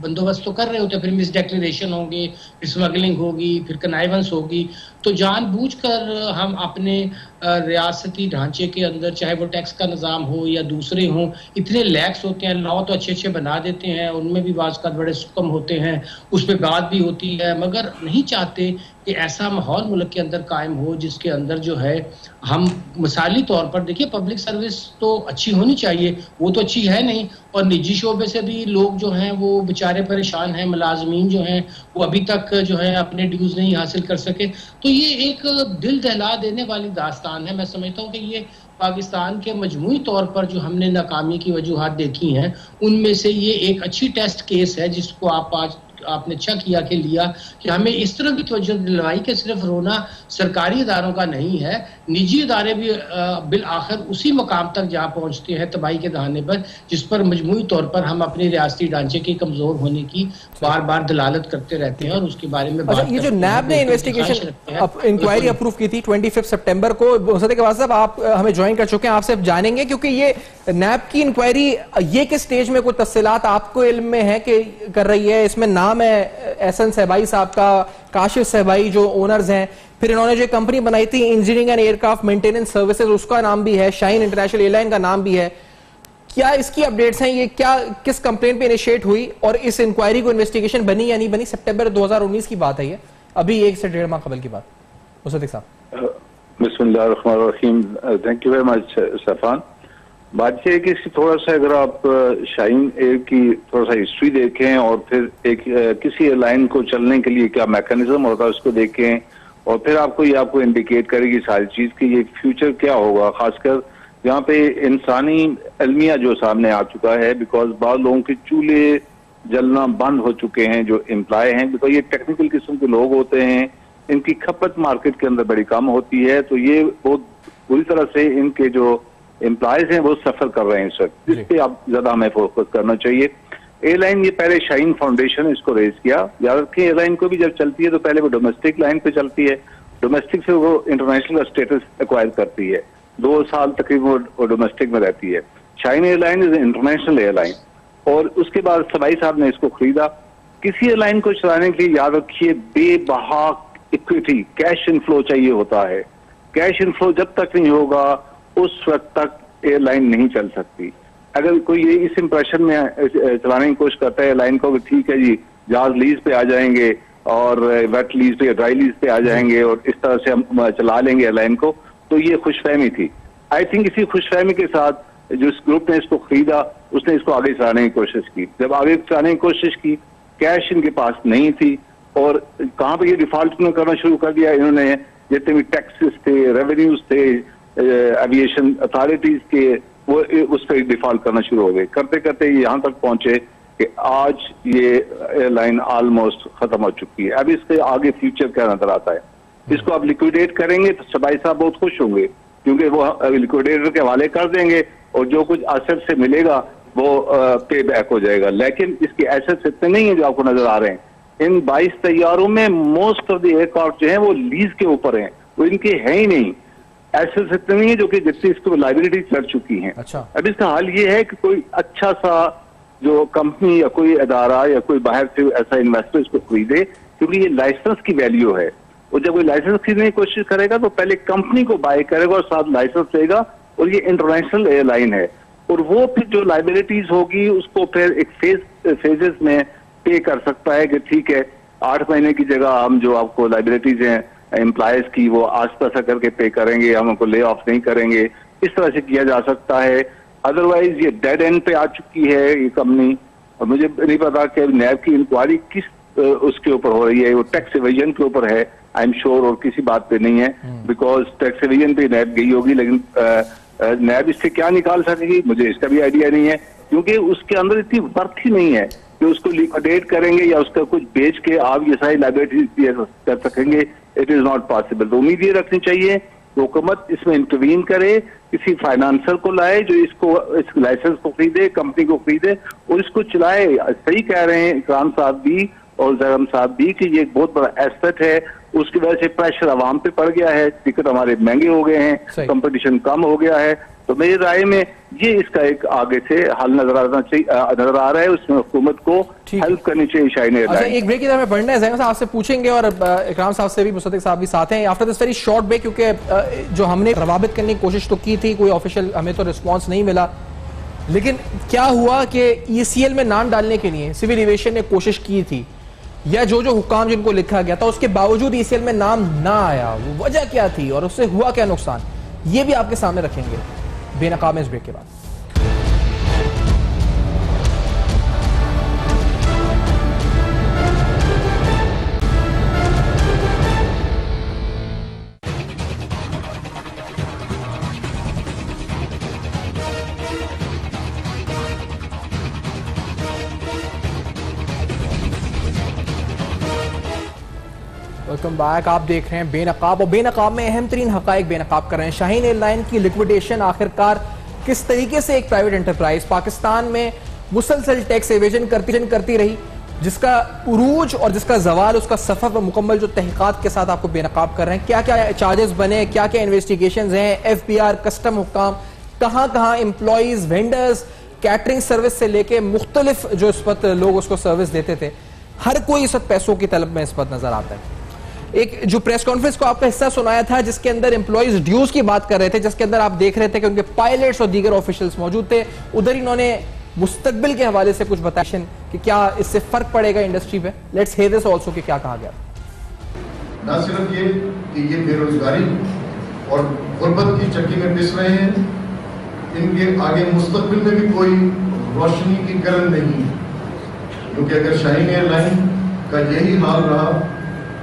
बंदोबस्त तो कर रहे होते हैं, फिर मिस डिक्लेरेशन होंगे, फिर स्मगलिंग होगी, फिर कनाइवेंस होगी। तो जानबूझकर हम अपने रियासती ढांचे के अंदर, चाहे वो टैक्स का निज़ाम हो या दूसरे हों, इतने लैक्स होते हैं, लॉ तो अच्छे अच्छे बना देते हैं, उनमें भी बाज़ का बड़े सुकम होते हैं, उस पर बात भी होती है, मगर नहीं चाहते कि ऐसा माहौल मुल्क के अंदर कायम हो जिसके अंदर जो है हम मिसाली तौर पर देखिए, पब्लिक सर्विस तो अच्छी होनी चाहिए, वो तो अच्छी है नहीं, और निजी शोबे से भी लोग जो हैं वो बेचारे परेशान हैं, मुलाजमीन जो हैं वो अभी तक जो है अपने ड्यूज नहीं हासिल कर सके। तो ये एक दिल दहला देने वाली दास्तान है। मैं समझता हूँ कि ये पाकिस्तान के मजमूई तौर पर जो हमने नाकामी की वजूहात देखी हैं, उनमें से ये एक अच्छी टेस्ट केस है जिसको आपने अच्छा किया कि लिया कि हमें इस तरह की तवज्जो दिलवाई कि सिर्फ रोना सरकारी इदारों का नहीं है, निजी इदारे भी बिल आखिर उसी मकाम तक जहाँ पहुँचते हैं तबाही के दहाने पर, जिस पर मजमूई तौर पर हम अपने रियासती ढांचे के कमज़ोर होने की बार बार दलालत करते रहते हैं और उसके बारे में
अच्छा, ये जो नैब ने इन्वेस्टिगेशन इंक्वायरी अप्रूव की थी 25 सितंबर को, मुसद्दिक अब्बास साहब आप हमें ज्वाइन कर चुके हैं, आपसे जानेंगे क्योंकि ये नैब की इंक्वायरी ये किस स्टेज में, कुछ तफसीलात आपको इल्म में है कि कर रही है? इसमें नाम है एहसन सहबाई साहब का, काशिफ सहबाई जो ओनर्स हैं, फिर इन्होंने जो कंपनी बनाई थी engineering and aircraft maintenance services, उसका नाम भी है, शाहीन इंटरनेशनल एयरलाइन का नाम भी है। क्या इसकी अपडेट्स हैं? ये क्या किस कंप्लेंट पे इनिशिएट हुई और इस इंक्वायरी को इन्वेस्टिगेशन बनी या नहीं बनी? सितंबर 2019 की बात है ये, अभी 1 से 1.5 माह कबल की बात। मुसद्दिक साहब।
बिस्मिल्लाहिर्रहमानिर्रहीम, थैंक यू वेरी मच सफान। बात यह है कि थोड़ा सा अगर आप शाहीन एयर की थोड़ा सा हिस्ट्री देखें और फिर एक किसी एयरलाइन को चलने के लिए क्या मैकेनिज्म होता है उसको देखें और फिर आपको इंडिकेट करेगी सारी चीज कि ये फ्यूचर क्या होगा, खासकर यहाँ पे इंसानी अलमिया जो सामने आ चुका है। बिकॉज बहुत लोगों के चूल्हे जलना बंद हो चुके हैं जो एम्प्लॉय हैं, बिकॉज ये टेक्निकल किस्म के लोग होते हैं, इनकी खपत मार्केट के अंदर बड़ी कम होती है, तो ये बहुत बुरी तरह से इनके जो एम्प्लॉयज हैं वो सफर कर रहे हैं इस वक्त, जिस पे आप ज्यादा हमें फोकस करना चाहिए। एयरलाइन ये पहले शाहीन फाउंडेशन इसको रेज किया। याद रखें, एयरलाइन को भी जब चलती है तो पहले वो डोमेस्टिक लाइन पे चलती है, डोमेस्टिक से वो इंटरनेशनल स्टेटस एक्वायर करती है, 2 साल तकरीबन वो डोमेस्टिक में रहती है। Shaheen airline is international airline और उसके बाद सबाई साहब ने इसको खरीदा। किसी एयरलाइन को चलाने के लिए याद रखिए बेबहा इक्विटी कैश इनफ्लो चाहिए होता है। कैश इनफ्लो जब तक नहीं होगा उस वक्त तक एयरलाइन नहीं चल सकती। अगर कोई ये इस इंप्रेशन में चलाने की कोशिश करता है एयरलाइन को कि ठीक है जी जहाज लीज पे आ जाएंगे और वेट लीज पे या ड्राई लीज पे आ जाएंगे और इस तरह से हम चला लेंगे एयरलाइन को, तो ये खुशफहमी थी। आई थिंक इसी खुशफहमी के साथ जो इस ग्रुप ने इसको खरीदा उसने इसको आगे चलाने की कोशिश की। जब आगे चलाने की कोशिश की, कैश इनके पास नहीं थी और कहाँ पे ये डिफॉल्ट करना शुरू कर दिया इन्होंने, जितने भी टैक्सेस थे, रेवेन्यूज थे, एविएशन अथॉरिटीज के, वो उस पर डिफॉल्ट करना शुरू हो गए। करते करते ये यहाँ तक पहुंचे कि आज ये एयरलाइन ऑलमोस्ट खत्म हो चुकी है। अब इसके आगे फ्यूचर क्या नजर आता है, इसको आप लिक्विडेट करेंगे तो सबाई साहब बहुत खुश होंगे क्योंकि वो लिक्विडेटर के हवाले कर देंगे और जो कुछ एसेट से मिलेगा वो पे बैक हो जाएगा। लेकिन इसके एसेट्स इतने नहीं है जो आपको नजर आ रहे हैं। इन 22 तैयारों में मोस्ट ऑफ द एयरक्राफ्ट जो है वो लीज के ऊपर हैं, वो इनके हैं ही नहीं। एसेट्स इतने नहीं है जो कि जितनी इसको लाइबिलिटी चढ़ चुकी हैं।
अच्छा।
अब इसका हाल ये है कि कोई अच्छा सा जो कंपनी या कोई अदारा या कोई बाहर से ऐसा इन्वेस्टर इसको खरीदे, क्योंकि ये लाइसेंस की वैल्यू है। और जब कोई लाइसेंस खरीदने की कोशिश करेगा तो पहले कंपनी को बाय करेगा और साथ लाइसेंस लेगा, और ये इंटरनेशनल एयरलाइन है और वो फिर जो लाइबिलिटीज होगी उसको फिर एक फेजेस में पे कर सकता है कि ठीक है 8 महीने की जगह हम जो आपको लाइबिलिटीज हैं एम्प्लॉयज की वो आस्ता सा करके पे करेंगे, हम उनको ले ऑफ नहीं करेंगे, इस तरह से किया जा सकता है। अदरवाइज ये डेड एंड पे आ चुकी है ये कंपनी, और मुझे नहीं पता कि नैब की इंक्वायरी किस उसके ऊपर हो रही है, वो टैक्स एविजन के ऊपर है आई एम श्योर, और किसी बात पे नहीं है, बिकॉज टैक्स एविजन पे नैब गई होगी, लेकिन नैब इससे क्या निकाल सकेगी मुझे इसका भी आइडिया नहीं है, क्योंकि उसके अंदर इतनी वर्थ ही नहीं है कि उसको लिक्विडेट करेंगे या उसका कुछ बेच के आप ये सारी लाइबिलिटीज कर सकेंगे। It is not possible. तो उम्मीद ये रखनी चाहिए कि हुकूमत इसमें इंटरवीन करे, किसी फाइनेंसर को लाए जो इसको इस लाइसेंस को खरीदे, कंपनी को खरीदे और इसको चलाए। सही कह रहे हैं इकराम साहब भी और जरम साहब भी कि ये एक बहुत बड़ा एसेट है, उसकी वजह से प्रेशर आवाम पे पड़ गया है, टिकट हमारे महंगे हो गए हैं, कंपटीशन कम हो गया है। तो मेरी राय में ये इसका एक आगे से हल नजर आ रहा है, उसमें हुकूमत को हेल्प करनी चाहिए शाहीन एयरलाइन।
अच्छा, एक ब्रेक की तरह में बढ़ना है, जैन साहब से पूछेंगे और इकराम साहब से भी, मुसद्दिक साहब भी साथ हैं after this very short break, क्योंकि जो हमने रवाबित करने की कोशिश तो की थी, कोई ऑफिशियल हमें तो रिस्पॉन्स नहीं मिला, लेकिन क्या हुआ कि ECL में नाम डालने के लिए सिविल एविएशन ने कोशिश की थी, या जो हुक्काम जिनको लिखा गया था उसके बावजूद ECL में नाम ना आया, वो वजह क्या थी और उससे हुआ क्या नुकसान, ये भी आपके सामने रखेंगे बेनकाब इस ब्रेक के बाद। Welcome back. आप देख रहे हैं बेनकाब, और बेनकाब में अहम तरीन हकाइक बेनकाब कर रहे हैं। शाहीन एयरलाइन की लिक्विडेशन आखिरकार किस तरीके से एक प्राइवेट एंटरप्राइज पाकिस्तान में मुसलसल टैक्स एवेजन करती रही, जिसका उरूज और जिसका जवाल उसका सफर पर मुकम्मल जो तहकीकात के साथ आपको बेनकाब कर रहे हैं। क्या क्या चार्जेस बने, क्या क्या इन्वेस्टिगेशन हैं, FBI, कस्टम हुक्काम, कहाँ कहाँ एम्प्लॉइज, वेंडर्स, कैटरिंग सर्विस से लेके मुख्तलिफ जो इस वक्त लोग उसको सर्विस देते थे, हर कोई इस वक्त पैसों की तलब में इस वक्त नजर आता है। एक जो प्रेस कॉन्फ्रेंस को आपका हिस्सा सुनाया था जिसके अंदर एम्प्लॉइज ड्यूज की बात कर रहे थे, जिसके अंदर आप देख रहे थे कि उनके पायलट्स और दीगर ऑफिशियल्स मौजूद थे, उधर इन्होंने मुस्तकबिल के हवाले से कुछ बताया कि क्या इससे फर्क पड़ेगा इंडस्ट्री पे। लेट्स हियर दिस आल्सो कि क्या कहा गया।
ना सिर्फ ये कि ये बेरोजगारी और गुर्बत की चक्की में पिस रहे हैं, इनके आगे मुस्तकबिल में भी कोई रोशनी की किरण नहीं है, क्योंकि अगर शाहीन एयरलाइन का यही हाल रहा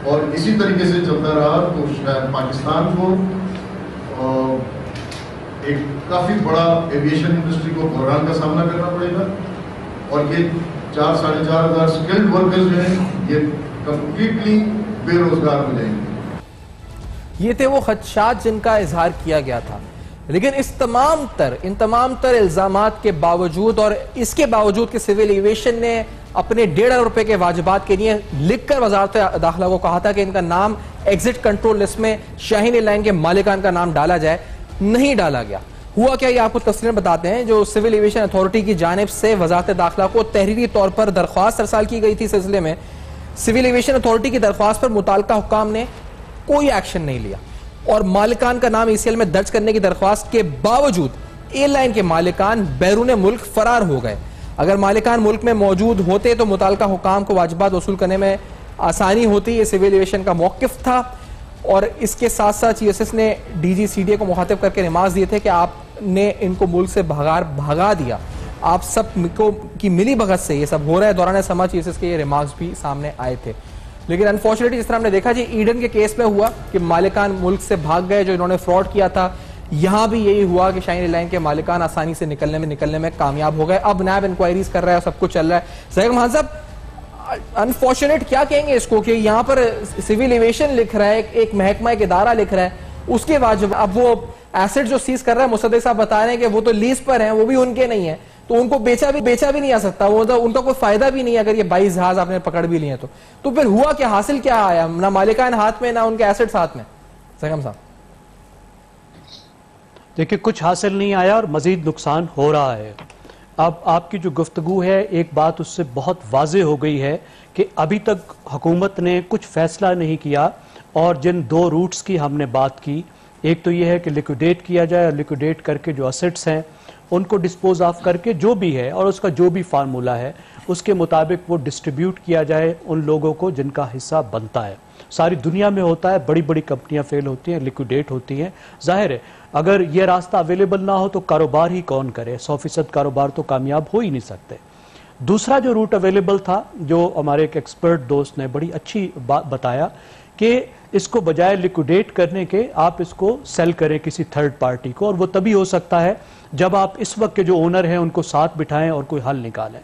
और इसी तरीके से चलता रहा तो शायद पाकिस्तान को एक काफी बड़ा एविएशन इंडस्ट्री को बहरान का सामना करना पड़ेगा, और ये 4-4,500 स्किल्ड वर्कर्स जो हैं ये कंप्लीटली बेरोजगार हो जाएंगे।
ये थे वो खदशात जिनका इजहार किया गया था, लेकिन इन तमाम तर इल्जामात के बावजूद और इसके बावजूद कि सिविल एविएशन ने अपने 1.5 रुपए के वाजिबात के लिए लिखकर वजारत दाखिला को कहा था कि इनका नाम एग्जिट कंट्रोल लिस्ट में शाहीन एयरलाइन के मालिकान का नाम डाला जाए, नहीं डाला गया। हुआ क्या, ये आपको तफसील बताते हैं। जो सिविल एविएशन अथॉरिटी की जानिब से वजारत दाखिला को तहरीरी तौर पर दरख्वास्त अरसाल की गई थी, सिलसिले में सिविल एविएशन अथॉरिटी की दरख्वास्त पर मुताल्लिका हुक्काम ने कोई एक्शन नहीं लिया, और मालिकान का नाम ECL में दर्ज करने की दरख्वास्त के बावजूद एयरलाइन के मालिकान बैरून मुल्क फरार हो गए। अगर मालिकान मुल्क में मौजूद होते तो मुताल्लिका हुक्काम को वाजिबात वसूल करने में आसानी होती। ये सिविल एविएशन का मौक़िफ़ था, और इसके साथ साथ CSS ने DG CDA को मुखातिब करके रिमार्क्स दिए थे कि आपने इनको मुल्क से भगा दिया, आप सब को की मिली भगत से ये सब हो रहा है। दौरान समा CSS के ये रिमार्क्स भी सामने आए थे। लेकिन अनफॉर्चुनेटली जिस तरह हमने देखा जी ईडन के केस में हुआ कि मालिकान मुल्क से भाग गए जो इन्होंने फ्रॉड किया था, यहां भी यही हुआ कि शाहीन एयरलाइन के मालिकान आसानी से निकलने में कामयाब हो गए। अब नैब इंक्वायरीज कर रहा है, सब कुछ चल रहा है। ज़ाहिर खान साहब, अनफॉर्चुनेट क्या कहेंगे इसको कि यहाँ पर सिविल एविएशन लिख रहा है, एक महकमा, एक इदारा लिख रहा है, उसके बाद अब वो एसेट जो सीज कर रहा है, मुसद्दिक साहब बता रहे हैं कि वो तो लीज पर हैं, वो भी उनके नहीं है, तो उनको बेचा भी नहीं आ सकता, वो तो उनका कोई फायदा भी नहीं है अगर ये 22 जहाज आपने पकड़ भी लिए तो फिर हुआ क्या, हासिल क्या आया, ना मालिकान हाथ में ना उनके एसेट्स हाथ में। सगम साहब
देखिए, कुछ हासिल नहीं आया और मजीद नुकसान हो रहा है। अब आपकी जो गुफ्तगू है, एक बात उससे बहुत वाज़ेह हो गई है कि अभी तक हुकूमत ने कुछ फैसला नहीं किया, और जिन 2 रूट्स की हमने बात की, एक तो ये है कि लिक्विडेट किया जाए, और लिक्विडेट करके जो असेट्स हैं उनको डिस्पोज ऑफ करके जो भी है और उसका जो भी फार्मूला है उसके मुताबिक वो डिस्ट्रीब्यूट किया जाए उन लोगों को जिनका हिस्सा बनता है। सारी दुनिया में होता है, बड़ी बड़ी कंपनियां फेल होती हैं, लिक्विडेट होती हैं। जाहिर है अगर ये रास्ता अवेलेबल ना हो तो कारोबार ही कौन करे, 100% कारोबार तो कामयाब हो ही नहीं सकते। दूसरा जो रूट अवेलेबल था, जो हमारे एक एक्सपर्ट दोस्त ने बड़ी अच्छी बात बताया कि इसको बजाय लिक्विडेट करने के आप इसको सेल करें किसी थर्ड पार्टी को, और वो तभी हो सकता है जब आप इस वक्त के जो ओनर हैं उनको साथ बिठाएं और कोई हल निकालें।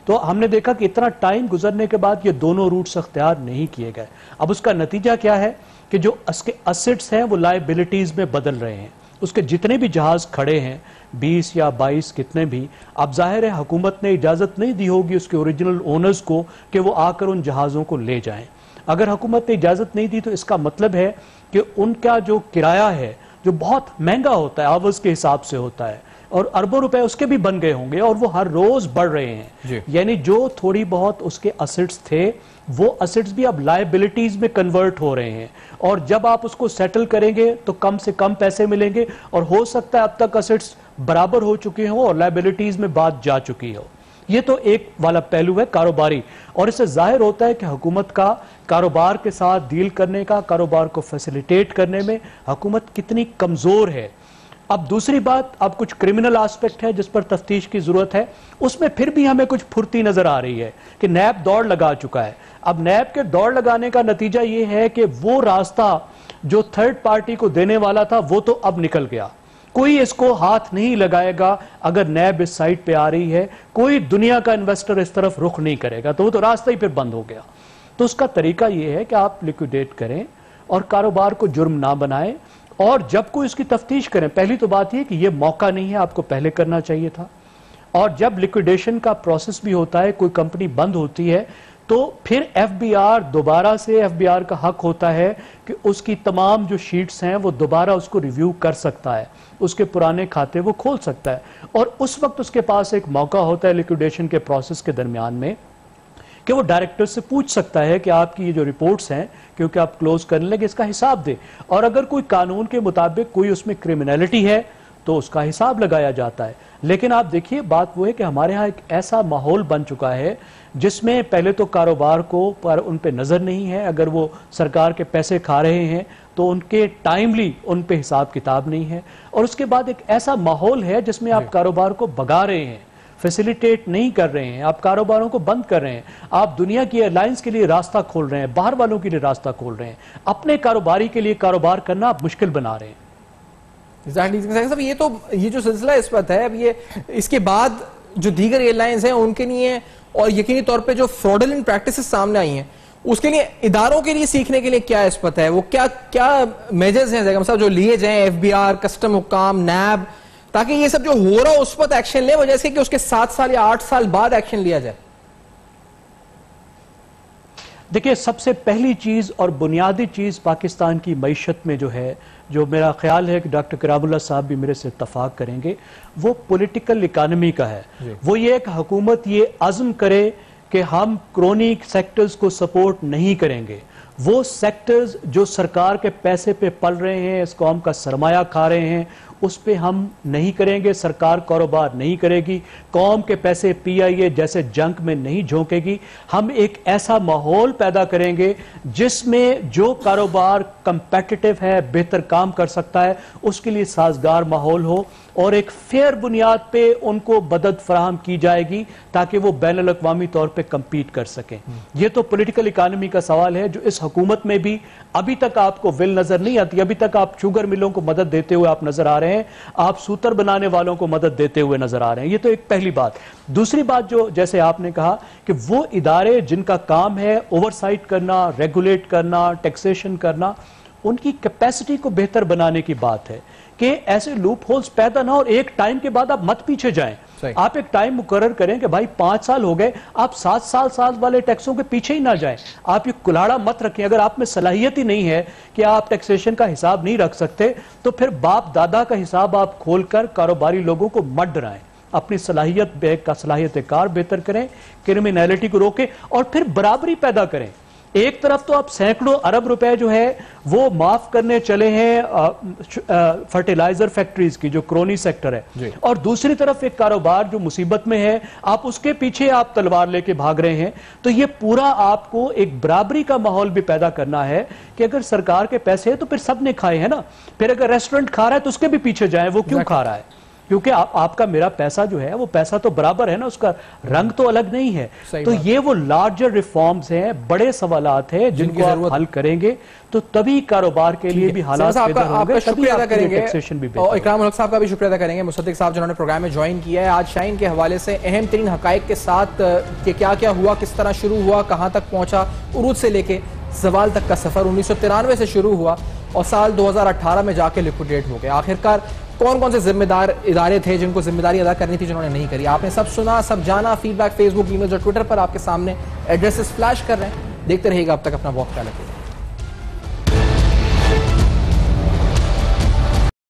तो हमने देखा कि इतना टाइम गुजरने के बाद ये दोनों रूट्स अख्तियार नहीं किए गए। अब उसका नतीजा क्या है कि जो उसके असेट्स हैं वो लायबिलिटीज में बदल रहे हैं। उसके जितने भी जहाज खड़े हैं, 20 या 22 कितने भी, अब जाहिर है हुकूमत ने इजाज़त नहीं दी होगी उसके ओरिजिनल ओनर्स को कि वो आकर उन जहाज़ों को ले जाएं। अगर हुकूमत ने इजाज़त नहीं दी तो इसका मतलब है कि उनका जो किराया है, जो बहुत महंगा होता है, आवर्स के हिसाब से होता है, और अरबों रुपए उसके भी बन गए होंगे, और वो हर रोज बढ़ रहे हैं। यानी जो थोड़ी बहुत उसके असेट्स थे वो असेट्स भी अब लायबिलिटीज में कन्वर्ट हो रहे हैं, और जब आप उसको सेटल करेंगे तो कम से कम पैसे मिलेंगे, और हो सकता है अब तक असेट्स बराबर हो चुके हों और लायबिलिटीज में बात जा चुकी हो। ये तो एक वाला पहलू है कारोबारी, और इससे जाहिर होता है कि हुकूमत का कारोबार के साथ डील करने का, कारोबार को फैसिलिटेट करने में हुकूमत कितनी कमजोर है। अब दूसरी बात, अब कुछ क्रिमिनल एस्पेक्ट है जिस पर तफ्तीश की जरूरत है, उसमें फिर भी हमें कुछ फुर्ती नजर आ रही है कि नैब दौड़ लगा चुका है। अब नैब के दौड़ लगाने का नतीजा ये है कि वो रास्ता जो थर्ड पार्टी को देने वाला था वो तो अब निकल गया। कोई इसको हाथ नहीं लगाएगा अगर नैब इस साइड पे आ रही है, कोई दुनिया का इन्वेस्टर इस तरफ रुख नहीं करेगा, तो वो तो रास्ता ही फिर बंद हो गया। तो उसका तरीका ये है कि आप लिक्विडेट करें और कारोबार को जुर्म ना बनाएं, और जब कोई इसकी तफ्तीश करें, पहली तो बात यह कि यह मौका नहीं है, आपको पहले करना चाहिए था। और जब लिक्विडेशन का प्रोसेस भी होता है, कोई कंपनी बंद होती है, तो फिर एफबीआर दोबारा से, एफबीआर का हक होता है कि उसकी तमाम जो शीट्स हैं वो दोबारा उसको रिव्यू कर सकता है, उसके पुराने खाते वो खोल सकता है, और उस वक्त उसके पास एक मौका होता है लिक्विडेशन के प्रोसेस के दरमियान में कि वो डायरेक्टर से पूछ सकता है कि आपकी ये जो रिपोर्ट्स हैं, क्योंकि आप क्लोज करने लगे, इसका हिसाब दे। और अगर कोई कानून के मुताबिक कोई उसमें क्रिमिनलिटी है तो उसका हिसाब लगाया जाता है। लेकिन आप देखिए, बात वो है कि हमारे यहाँ एक ऐसा माहौल बन चुका है जिसमें पहले तो कारोबार को पर उन पे नज़र नहीं है, अगर वो सरकार के पैसे खा रहे हैं तो उनके टाइमली उन पे हिसाब किताब नहीं है, और उसके बाद एक ऐसा माहौल है जिसमें आप कारोबार को भगा रहे हैं, फैसिलिटेट नहीं कर रहे हैं, आप कारोबारों को बंद कर रहे हैं, आप दुनिया की एयरलाइंस के लिए रास्ता खोल रहे हैं, बाहर वालों के लिए रास्ता खोल रहे हैं, अपने कारोबारी के लिए कारोबार करना आप मुश्किल बना रहे हैं।
साहब, ये जो सिलसिला इस वक्त है, अब ये इसके बाद जो दीगर एयरलाइंस हैं उनके लिए, और यकीनी तौर पे जो फ्रॉडुलेंट प्रैक्टिसेस सामने आई हैं उसके लिए इदारों के लिए सीखने के लिए क्या इस वक्त है, वो क्या मेजर्स हैं जैगम साहब जो लिए जाएं, एफबीआर, कस्टम हुकाम, नैब, ताकि ये सब जो हो रहा है उस वक्त एक्शन ले, वजह से कि उसके 7 साल या 8 साल बाद एक्शन लिया जाए?
देखिए, सबसे पहली चीज़ और बुनियादी चीज़ पाकिस्तान की मईशत में जो है, जो मेरा ख्याल है कि डॉक्टर करामुल्लाह साहब भी मेरे से इत्तफाक करेंगे, वो पॉलिटिकल इकानमी का है। वो ये कि हुकूमत ये आज़म करे कि हम क्रोनिक सेक्टर्स को सपोर्ट नहीं करेंगे, वो सेक्टर्स जो सरकार के पैसे पे पल रहे हैं, इस कौम का सरमाया खा रहे हैं, उस पे हम नहीं करेंगे, सरकार कारोबार नहीं करेगी, कौम के पैसे पीआईए जैसे जंक में नहीं झोंकेगी। हम एक ऐसा माहौल पैदा करेंगे जिसमें जो कारोबार कंपेटिटिव है, बेहतर काम कर सकता है, उसके लिए साजगार माहौल हो, और एक फेयर बुनियाद पे उनको मदद फराहम की जाएगी ताकि वो बैनुल अक़वामी तौर पे कम्पीट कर सकें। ये तो पॉलिटिकल इकानमी का सवाल है जो इस हुकूमत में भी अभी तक आपको विल नजर नहीं आती। अभी तक आप शुगर मिलों को मदद देते हुए आप नजर आ रहे हैं, आप सूतर बनाने वालों को मदद देते हुए नजर आ रहे हैं। ये तो एक पहली बात। दूसरी बात, जो जैसे आपने कहा कि वो इदारे जिनका काम है ओवरसाइट करना, रेगुलेट करना, टैक्सेशन करना, उनकी कैपेसिटी को बेहतर बनाने की बात है कि ऐसे लूप होल्स पैदा ना हो, और एक टाइम के बाद आप मत पीछे जाएं। आप एक टाइम मुकर्रर करें कि भाई 5 साल हो गए, आप 7 साल वाले टैक्सों के पीछे ही ना जाएं। आप ये कुल्हाड़ा मत रखें। अगर आप में सलाहियत ही नहीं है कि आप टैक्सेशन का हिसाब नहीं रख सकते, तो फिर बाप दादा का हिसाब आप खोलकर कारोबारी लोगों को मत डराएं। अपनी सलाहियत कार बेहतर करें, क्रिमिनलिटी को रोकें, और फिर बराबरी पैदा करें। एक तरफ तो आप सैकड़ों अरब रुपए जो है वो माफ करने चले हैं फर्टिलाइजर फैक्ट्रीज की, जो क्रोनी सेक्टर है, और दूसरी तरफ एक कारोबार जो मुसीबत में है, आप उसके पीछे आप तलवार लेके भाग रहे हैं। तो ये पूरा आपको एक बराबरी का माहौल भी पैदा करना है कि अगर सरकार के पैसे है तो फिर सबने खाए हैं ना, फिर अगर रेस्टोरेंट खा रहा है तो उसके भी पीछे जाए, वो क्यों खा रहा है? क्योंकि आपका मेरा पैसा जो है वो पैसा तो बराबर है ना, उसका रंग तो अलग नहीं है। तो ये वो लार्जर रिफॉर्म्स हैं, बड़े सवालात हैं जिनको आप हल करेंगे तो तभी कारोबार के लिए भी हालात बेहतर होंगे,
शुक्रिया अदा करेंगे।
और
इकराम उल हक साहब का भी शुक्रिया अदा करेंगे, मुसद्दिक साहब जिन्होंने प्रोग्राम में ज्वाइन किया है। आज शाइन के हवाले से अहम तरीन हकाइक के साथ कि क्या क्या हुआ, किस तरह शुरू हुआ, कहाँ तक पहुंचा, उरूज से लेके ज़वाल तक का सफर 1993 से शुरू हुआ और साल 2018 में जाके लिक्विडेट हो गया। आखिरकार कौन कौन से जिम्मेदार इदारे थे जिनको जिम्मेदारी अदा करनी थी, जिन्होंने नहीं करी? आपने सब सुना, सब जाना। फीडबैक फेसबुक, ईमेल और ट्विटर पर आपके सामने एड्रेसेस फ्लैश कर रहे हैं। देखते रहिएगा, अब तक अपना बहुत ख्याल रखिएगा।